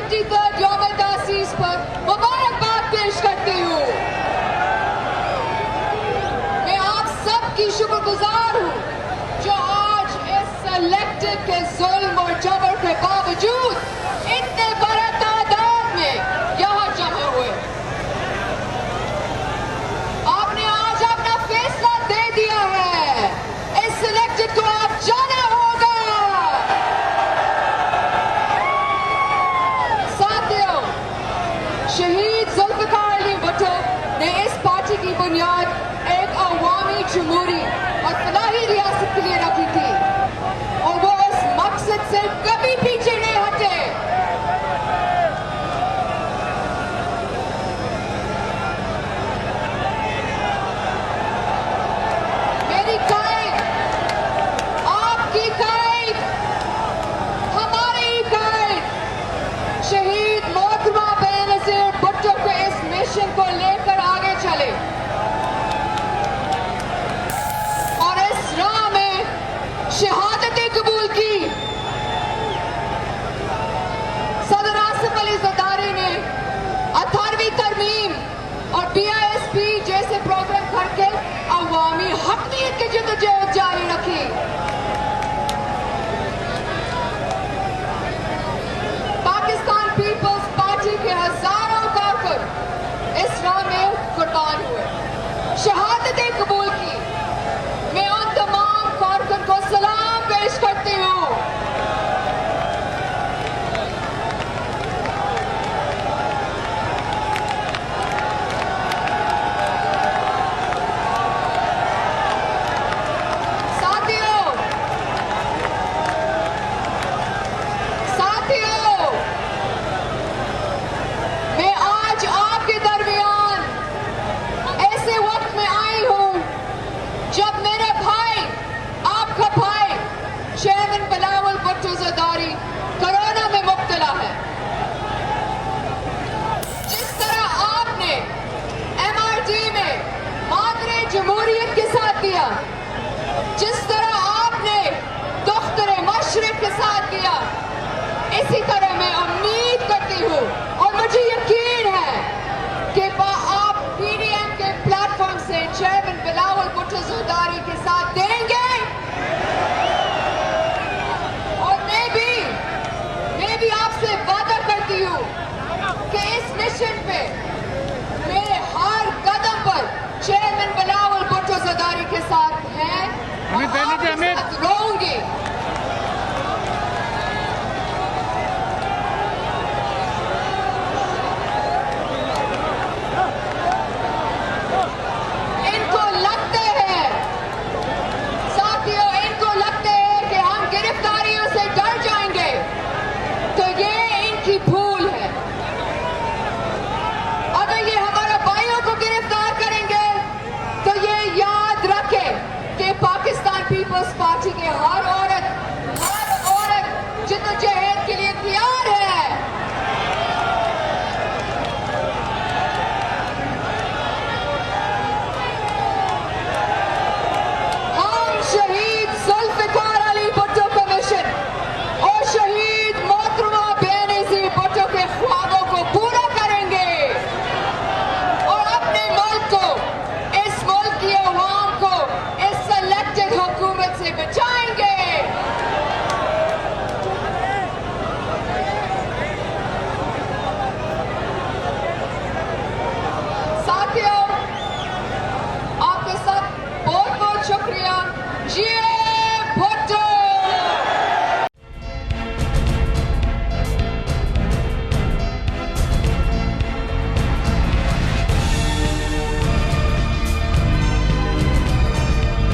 73 यौम तासीस पर मुबारकबाद पेश करती हूँ। मैं आप सब की शुक्रगुजार हूँ जो आज इस इलेक्टेड के जुल्म और जबर के बावजूद इतने बड़े तादाद में यहाँ जमा हुए। आपने आज अपना फैसला दे दिया है, इस इलेक्टेड को आप जाना होगा। साथियों, शहीद जुल्फ़िकार अली भुट्टो ने इस पार्टी की बुनियाद एक अवामी जमहूरी और फलाही रियासत के लिए रखी थी और वो इस मकसद से कभी पीछे नहीं हटे। मेरी कायद, आपकी कायद, हमारी कायद शहीद मोहतरमा बेनज़ीर भुट्टो को इस मिशन को लेकर आगे चले और इस राह में शहादतें कबूल की। सदर आसिफ अली ज़रदारी ने 18वीं तरमीम और BISP जैसे प्रोग्राम करके अवामी हकनीयत की जद्दोजहद जारी रखी। पाकिस्तान पीपल्स पार्टी के हजारों कारकुन इस राह में कुर्बान हुए, शहादतें कबूल की। मैं उन तमाम कारकुन को सलाम पेश करती हूँ। साथियों, मैं आज आपके दरमियान ऐसे वक्त में आई हूँ जब मेरे भाई, आपका भाई चेयरमैन बिलावल भुट्टो ज़रदारी कोरोना में मुब्तला है। जिस तरह आपने MRD में मादरे जमहूरियत के साथ दिया, जिस तरह आपने दुख्तरे मशरिक के साथ दिया, इसी तरह मैं